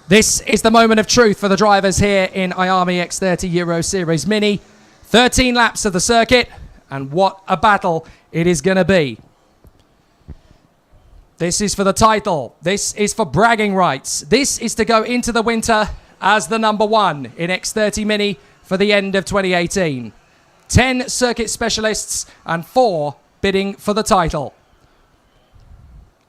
This is the moment of truth for the drivers here in IAME X30 Euro Series Mini. 13 laps of the circuit, and what a battle it is going to be. This is for the title. This is for bragging rights. This is to go into the winter as the number one in X30 Mini for the end of 2018. 10 circuit specialists and 4 bidding for the title.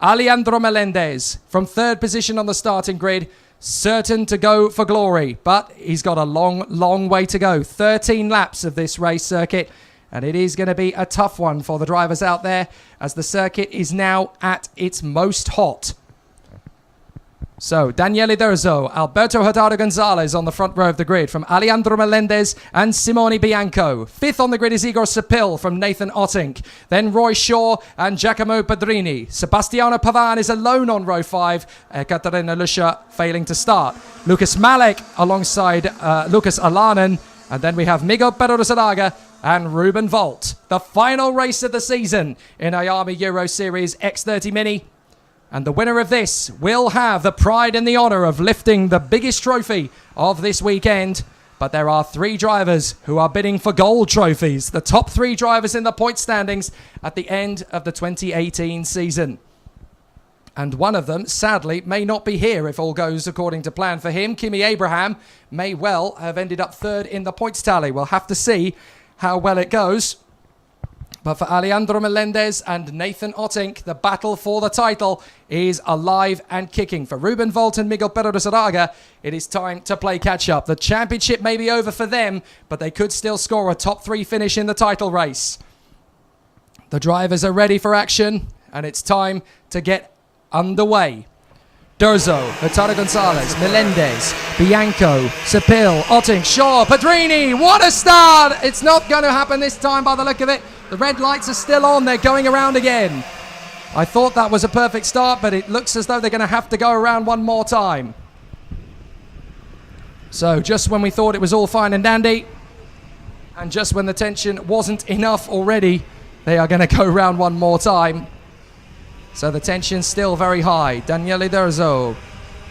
Alejandro Melendez from third position on the starting grid, certain to go for glory, but he's got a long way to go. 13 laps of this race circuit, and it is going to be a tough one for the drivers out there as the circuit is now at its most hot. So, Daniele D'Urso, Alberto Hurtado Gonzalez on the front row of the grid from Alejandro Melendez and Simone Bianco. Fifth on the grid is Igor Sepil from Nathan Ottink. Then Roy Shaw and Giacomo Padrini. Sebastiano Pavan is alone on row 5. Katarina Lusha failing to start. Lucas Malek alongside Lucas Alanen. And then we have Miguel Pedro and Ruben Volt. The final race of the season in IAME Euro Series X30 Mini. And the winner of this will have the pride and the honour of lifting the biggest trophy of this weekend. But there are 3 drivers who are bidding for gold trophies. The top 3 drivers in the point standings at the end of the 2018 season. And one of them, sadly, may not be here if all goes according to plan for him. Kimi Abraham may well have ended up 3rd in the points tally. We'll have to see how well it goes. But for Alejandro Melendez and Nathan Ottink, the battle for the title is alive and kicking. For Ruben Volt and Miguel Pedro it is time to play catch-up. The championship may be over for them, but they could still score a top 3 finish in the title race. The drivers are ready for action, and it's time to get underway. D'Urso, Hurtado Gonzalez, Melendez, Bianco, Sepil, Ottink, Shaw, Padrini. What a start! It's not going to happen this time by the look of it. The red lights are still on. They're going around again. I thought that was a perfect start, but it looks as though they're going to have to go around one more time. So just when we thought it was all fine and dandy, and just when the tension wasn't enough already, they are going to go around one more time. So the tension's still very high. Daniele D'Urso,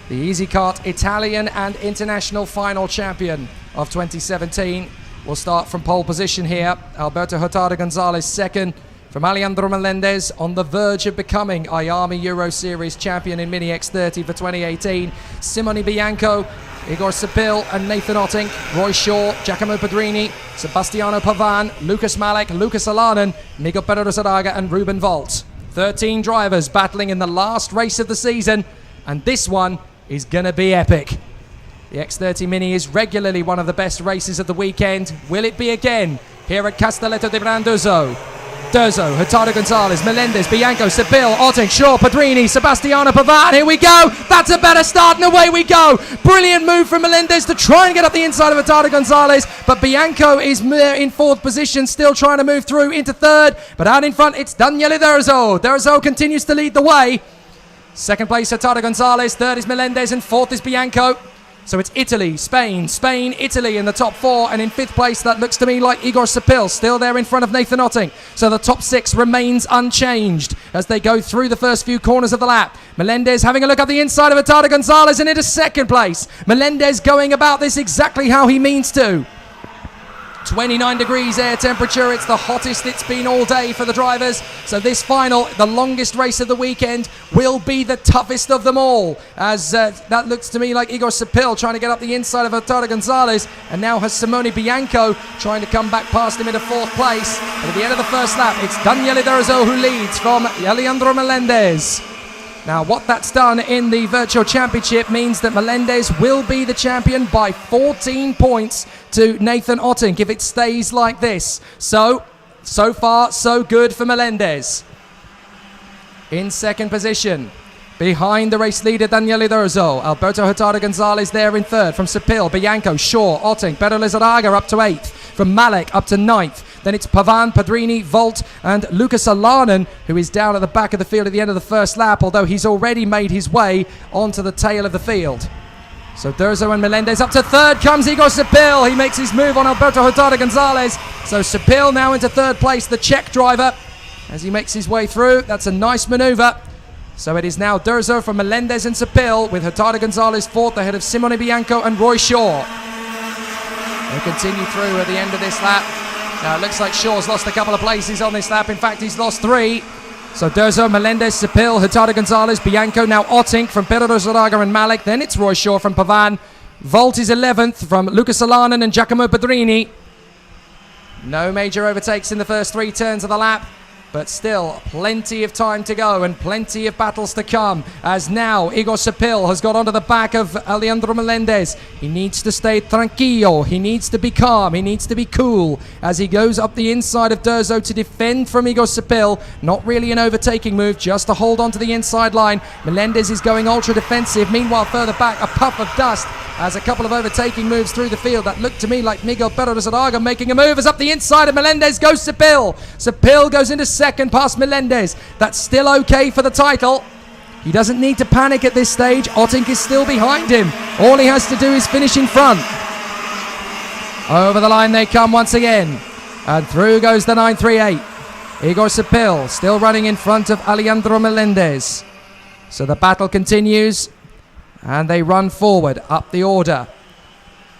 the Easy Kart Italian and International Final Champion of 2017, will start from pole position here. Alberto Hurtado Gonzalez second, from Alejandro Melendez on the verge of becoming IAME Euro Series champion in Mini X30 for 2018. Simone Bianco, Igor Sepil and Nathan Ottink, Roy Shaw, Giacomo Padrini, Sebastiano Pavan, Lucas Malek, Lucas Alanen, Miguel Pedro and Ruben Volt. 13 drivers battling in the last race of the season, and this one is going to be epic. The X30 Mini is regularly one of the best races of the weekend. Will it be again here at Castelletto di Branduzzo? D'Urso, Hurtado Gonzalez, Melendez, Bianco, Sepil, Ottink, Shaw, Padrini, Sebastiano Pavan. Here we go. That's a better start, and away we go. Brilliant move from Melendez to try and get up the inside of Hurtado Gonzalez, but Bianco is in 4th position, still trying to move through into 3rd. But out in front, it's Daniele D'Urso. D'Urso continues to lead the way. 2nd place, Hurtado Gonzalez. 3rd is Melendez, and 4th is Bianco. So it's Italy, Spain, Italy in the top 4, and in 5th place that looks to me like Igor Sepil, still there in front of Nathan Ottink. So the top 6 remains unchanged as they go through the first few corners of the lap. Melendez having a look at the inside of Hurtado Gonzalez and into 2nd place. Melendez going about this exactly how he means to. 29 degrees air temperature. It's the hottest it's been all day for the drivers. So this final, the longest race of the weekend, will be the toughest of them all. As that looks to me like Igor Sepil trying to get up the inside of Hurtado Gonzalez, and now has Simone Bianco trying to come back past him into 4th place. But at the end of the first lap, it's Daniele D'Urso who leads from Alejandro Melendez. Now, what that's done in the Virtual Championship means that Melendez will be the champion by 14 points to Nathan Ottink if it stays like this. So far, so good for Melendez. In 2nd position, behind the race leader Daniele D'Urso, Alberto Hurtado Gonzalez there in 3rd. From Sepil, Bianco, Shaw, Ottink, Pedro Lizarraga up to 8th. From Malek up to 9th. Then it's Pavan, Padrini, Volt and Lucas Alanen, who is down at the back of the field at the end of the first lap, although he's already made his way onto the tail of the field. So D'Urso and Melendez up to 3rd comes Igor Sepil. He makes his move on Alberto Hurtado Gonzalez. So Sepil now into 3rd place, the Czech driver, as he makes his way through. That's a nice manoeuvre. So it is now Durzo from Melendez and Sepil, with Hurtado Gonzalez fourth ahead of Simone Bianco and Roy Shaw. They continue through at the end of this lap. Now it looks like Shaw's lost a couple of places on this lap. In fact, he's lost 3. So Durzo, Melendez, Sepil, Hurtado Gonzalez, Bianco, now Ottink from Pedro Zaraga and Malik. Then it's Roy Shaw from Pavan. Volt is 11th from Lucas Alanen and Giacomo Pedrini. No major overtakes in the first 3 turns of the lap, but still plenty of time to go and plenty of battles to come, as now Igor Sepil has got onto the back of Alejandro Melendez. He needs to stay tranquilo, he needs to be calm, he needs to be cool as he goes up the inside of Durzo to defend from Igor Sepil. Not really an overtaking move, just to hold on to the inside line. Melendez is going ultra defensive. Meanwhile, further back, a puff of dust as a couple of overtaking moves through the field. That looked to me like Miguel Pedro Zaraga making a move, as up the inside of Melendez goes Sepil. Sepil goes into second past Melendez. That's still okay for the title. He doesn't need to panic at this stage. Ottink is still behind him. All he has to do is finish in front. Over the line they come once again. And through goes the 938. Igor Sepil still running in front of Alejandro Melendez. So the battle continues. And they run forward up the order.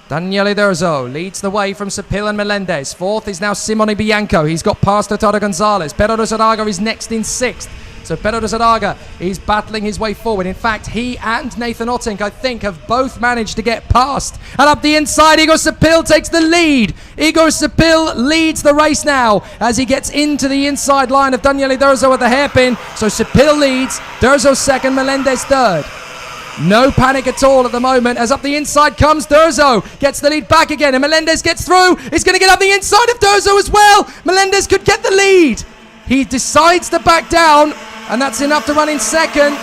Daniele Durzo leads the way from Sepil and Melendez. Fourth is now Simone Bianco. He's got past Hurtado Gonzalez. Pedro Zaraga is next in 6th. So Pedro Zaraga is battling his way forward. In fact, he and Nathan Ottink, I think, have both managed to get past. And up the inside, Igor Sepil takes the lead. Igor Sepil leads the race now as he gets into the inside line of Daniele Durzo at the hairpin. So Sepil leads, Durzo second, Melendez third. No panic at all at the moment, as up the inside comes Durzo. Gets the lead back again, and Melendez gets through. He's going to get up the inside of Durzo as well. Melendez could get the lead. He decides to back down, and that's enough to run in second.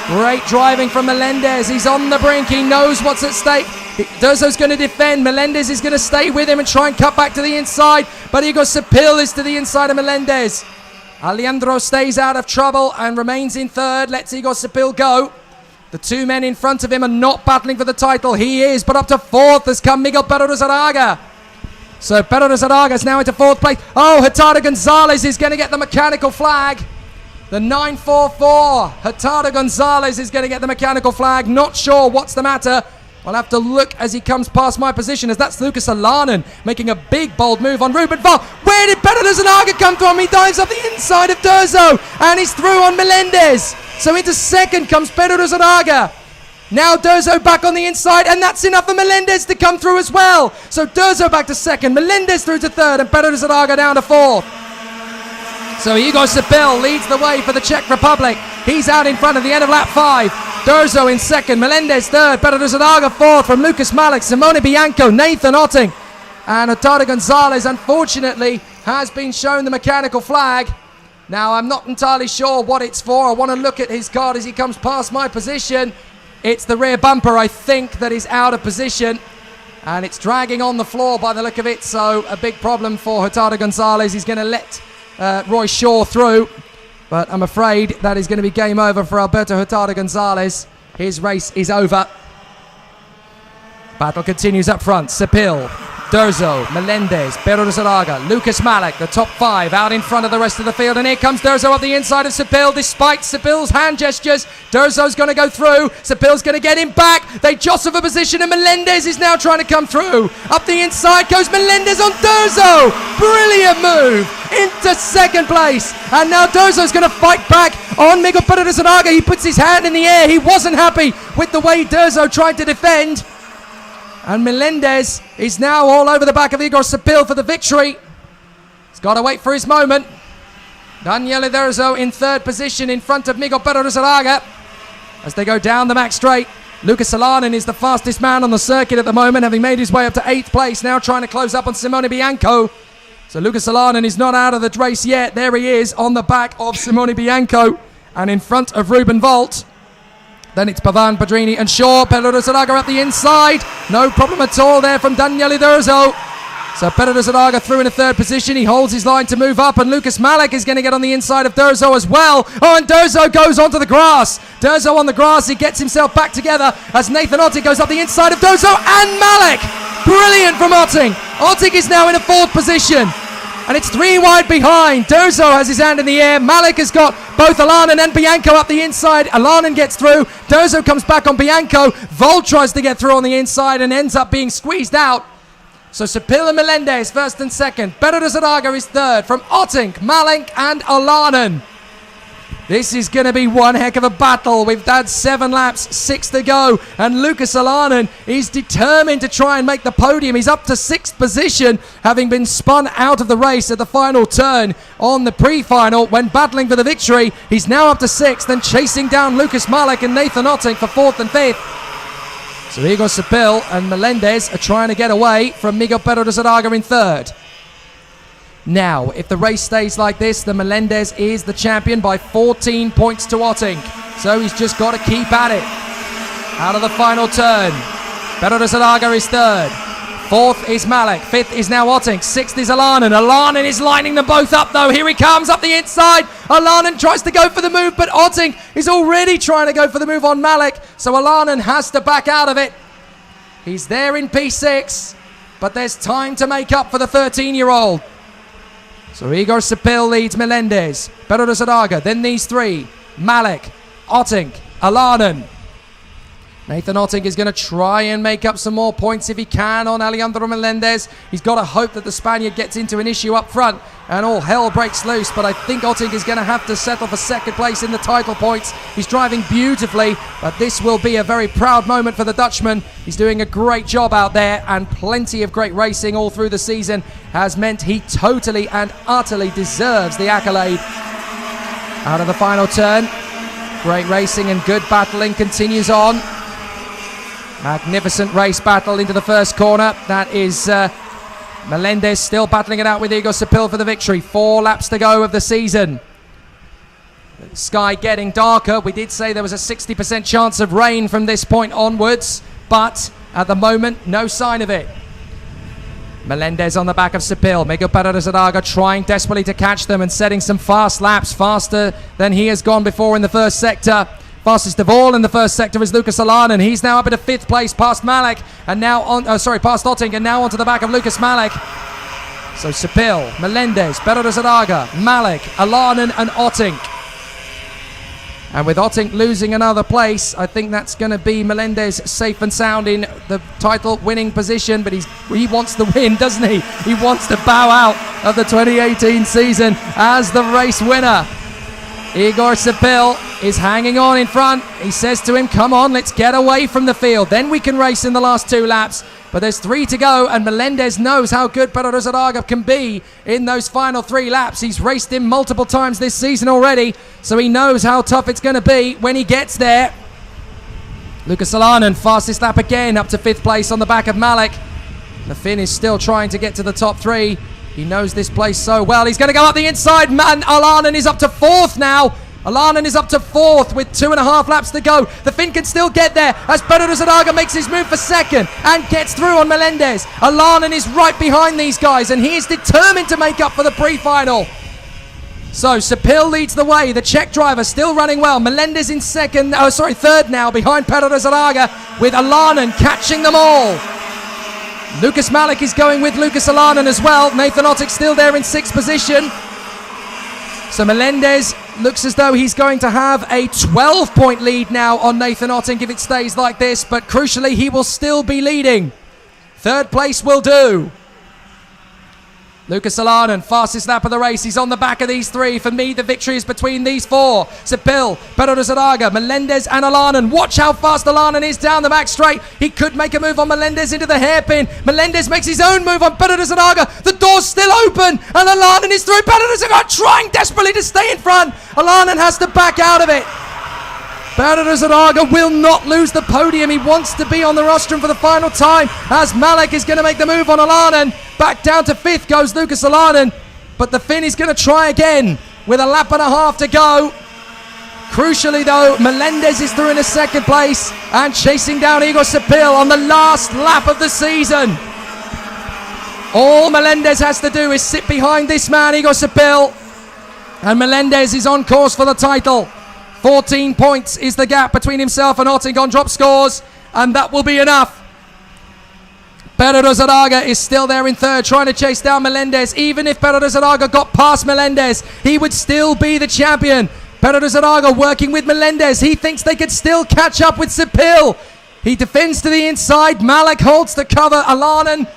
Great driving from Melendez. He's on the brink. He knows what's at stake. Durzo's going to defend. Melendez is going to stay with him and try and cut back to the inside. But Igor Sepil is to the inside of Melendez. Alejandro stays out of trouble and remains in third. Lets Igor Sepil go. The 2 men in front of him are not battling for the title. He is, but up to 4th has come Miguel Pedro Zaraga. So Pedro Zaraga is now into 4th place. Oh, Hurtado Gonzalez is going to get the mechanical flag. The 944. Hurtado Gonzalez is going to get the mechanical flag. Not sure what's the matter. I'll have to look as he comes past my position, as that's Lucas Alanen making a big, bold move on Ruben Val. Where did Pedro Zaraga come from? He dives up the inside of Durzo, and he's through on Melendez. So into second comes Pedro Zaraga. Now Durzo back on the inside, and that's enough for Melendez to come through as well. So Durzo back to second, Melendez through to third, and Pedro Zaraga down to 4th. So Igor Sepil leads the way for the Czech Republic. He's out in front at the end of lap 5. Durzo in second, Melendez third, Pedro Zaraga 4th from Lucas Malik, Simone Bianco, Nathan Ottink. And Hurtado Gonzalez, unfortunately, has been shown the mechanical flag. Now, I'm not entirely sure what it's for. I want to look at his card as he comes past my position. It's the rear bumper, I think, that is out of position. And it's dragging on the floor by the look of it. So a big problem for Hurtado Gonzalez. He's going to let Roy Shaw through. But I'm afraid that is going to be game over for Alberto Hurtado Gonzalez. His race is over. Battle continues up front. Sepil, Durzo, Melendez, Pedro Zaraga, Lucas Malik, the top 5 out in front of the rest of the field. And here comes Durzo up the inside of Sepil. Despite Sepil's hand gestures, Durzo's going to go through. Sepil's going to get him back. They jostle for position, and Melendez is now trying to come through. Up the inside goes Melendez on Durzo. Brilliant move into second place. And now Durzo's going to fight back on Miguel Pedro Zaraga. He puts his hand in the air. He wasn't happy with the way Durzo tried to defend. And Melendez is now all over the back of Igor Sepil for the victory. He's got to wait for his moment. Daniele Durzo in third position in front of Miguel Pedro Zaraga as they go down the max straight. Lucas Alanen is the fastest man on the circuit at the moment, having made his way up to 8th place, now trying to close up on Simone Bianco. So Lucas Alanen is not out of the race yet. There he is on the back of Simone Bianco and in front of Ruben Volt. Then it's Pavan, Pedrini and Shaw. Pedro Zaraga at the inside. No problem at all there from Daniele Durzo. So Pedro Zaraga through in a third position. He holds his line to move up, and Lucas Malik is going to get on the inside of Durzo as well. Oh, and Durzo goes onto the grass. Durzo on the grass. He gets himself back together as Nathan Ottink goes up the inside of Durzo and Malik. Brilliant from Ottink. Ottink is now in a 4th position. and it's 3 wide behind. Dozo has his hand in the air. Malik has got both Alanen and Bianco up the inside. Alanen gets through. Dozo comes back on Bianco. Vol tries to get through on the inside and ends up being squeezed out. So Sepil and Melendez first and second. Pedro de Zaraga is third from Ottink, Malik and Alanen. This is going to be one heck of a battle. We've had 7 laps, 6 to go. And Lucas Alanen is determined to try and make the podium. He's up to 6th position, having been spun out of the race at the final turn on the pre-final when battling for the victory. He's now up to 6th and chasing down Lucas Malik and Nathan Ottink for 4th and 5th. So Igor Sepil and Melendez are trying to get away from Miguel Pedro de Zaraga in 3rd. Now, if the race stays like this, then Melendez is the champion by 14 points to Ottink. So he's just got to keep at it. Out of the final turn, Pedro de Zaraga is 3rd. 4th is Malik. 5th is now Ottink. 6th is Alanen. Alanen is lining them both up, though. Here he comes up the inside. Alanen tries to go for the move, but Ottink is already trying to go for the move on Malik. So Alanen has to back out of it. He's there in P6, but there's time to make up for the 13-year-old. So Igor Sepil leads Melendez, Pedro de Zaraga, then these 3, Malik, Ottink, Alanen. Nathan Ottink is going to try and make up some more points if he can on Alejandro Melendez. He's got to hope that the Spaniard gets into an issue up front and all hell breaks loose, but I think Ottink is going to have to settle for 2nd place in the title points. He's driving beautifully, but this will be a very proud moment for the Dutchman. He's doing a great job out there, and plenty of great racing all through the season has meant he totally and utterly deserves the accolade. Out of the final turn, great racing and good battling continues on. Magnificent race battle into the first corner. That is Melendez still battling it out with Igor Sepil for the victory. 4 laps to go of the season. The sky getting darker. We did say there was a 60% chance of rain from this point onwards, but at the moment, no sign of it. Melendez on the back of Sepil. Miguel Pedro de Zaraga trying desperately to catch them and setting some fast laps, faster than he has gone before in the first sector. Fastest of all in the first sector is Lucas Alanen. He's now up into 5th place past Malik and now on, past Ottink and now onto the back of Lucas Malik. So Sepil, Melendez, Pedro de Zaraga, Malik, Alanen and Ottink. And with Ottink losing another place, I think that's going to be Melendez safe and sound in the title winning position, but he wants the win, doesn't he? He wants to bow out of the 2018 season as the race winner. Igor Sepil is hanging on in front. He says to him, come on, let's get away from the field. Then we can race in the last 2 laps. But there's 3 to go, and Melendez knows how good Pedro de Zaraga can be in those final 3 laps. He's raced him multiple times this season already, so he knows how tough it's going to be when he gets there. Lucas Alanen, fastest lap again, up to 5th place on the back of Malik. The Finn is still trying to get to the top 3. He knows this place so well. He's going to go up the inside. Man, Alanen is up to 4th now. Alanen is up to 4th with 2.5 laps to go. The Finn can still get there as Pedro de Zaraga makes his move for 2nd and gets through on Melendez. Alanen is right behind these guys and he is determined to make up for the pre-final. So Sepil leads the way. The Czech driver still running well. Melendez in 3rd now behind Pedro de Zaraga with Alanen catching them all. Lucas Malik is going with Lucas Alanen as well. Nathan Ottink still there in 6th position. So Melendez looks as though he's going to have a 12-point lead now on Nathan Ottink if it stays like this, but crucially he will still be leading. 3rd place will do. Lucas Alanen, fastest lap of the race. He's on the back of these 3. For me, the victory is between these 4. Sepil, Pedro de Zaraga, Melendez and Alanen. Watch how fast Alanen is down the back straight. He could make a move on Melendez into the hairpin. Melendez makes his own move on Pedro de Zaraga. The door's still open and Alanen is through. Pedro de Zaraga trying desperately to stay in front. Alanen has to back out of it. Pedro de Zaraga will not lose the podium. He wants to be on the rostrum for the final time as Malik is going to make the move on Alanen. Back down to 5th goes Lucas Alanen, but the Finn is going to try again with a lap and a half to go. Crucially though, Melendez is through in a 2nd place and chasing down Igor Sepil on the last lap of the season. All Melendez has to do is sit behind this man, Igor Sepil, and Melendez is on course for the title. 14 points is the gap between himself and Ottink on drop scores, and that will be enough. Pedro Zaraga is still there in third, trying to chase down Melendez. Even if Pedro Zaraga got past Melendez, he would still be the champion. Pedro Zaraga working with Melendez. He thinks they could still catch up with Sepil. He defends to the inside. Malik holds the cover. Alanen.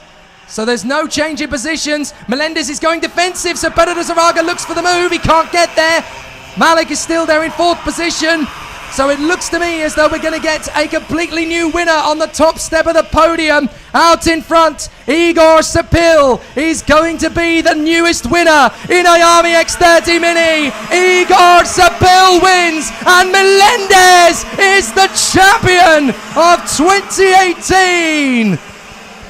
So there's no change in positions. Melendez is going defensive, so Pedro Zaraga looks for the move. He can't get there. Malik is still there in fourth position. So it looks to me as though we're going to get a completely new winner on the top step of the podium. Out in front, Igor Sepil is going to be the newest winner in IAME X30 Mini. Igor Sepil wins, and Melendez is the champion of 2018.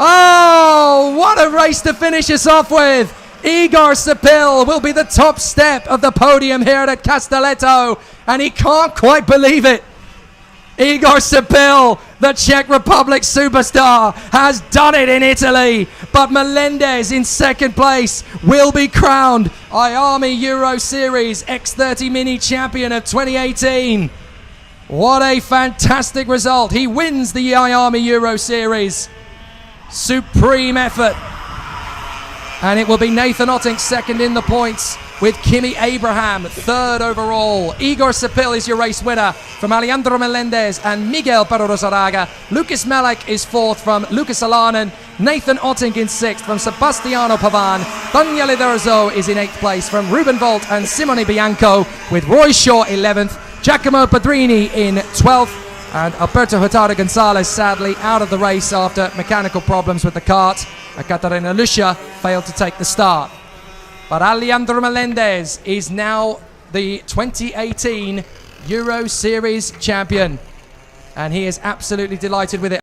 Oh, what a race to finish us off with. Igor Sepil will be the top step of the podium here at Castelletto, and he can't quite believe it. Igor Sepil, the Czech Republic superstar, has done it in Italy, but Melendez in second place will be crowned IAME Euro Series X30 Mini champion of 2018. What a fantastic result. He wins the IAME Euro Series. Supreme effort. And it will be Nathan Otting second in the points, with Kimi Abraham third overall. Igor Sepil is your race winner from Alejandro Melendez and Miguel Pedro Zaraga. Lucas Malek is fourth from Lucas Alanen. Nathan Otting in sixth from Sebastiano Pavan. Daniele D'Orzo is in eighth place from Ruben Volt and Simone Bianco, with Roy Shaw 11th. Giacomo Padrini in 12th. And Alberto Hurtado Gonzalez sadly out of the race after mechanical problems with the kart. Catarina Lucia failed to take the start. But Alejandro Melendez is now the 2018 Euro Series champion. And he is absolutely delighted with it.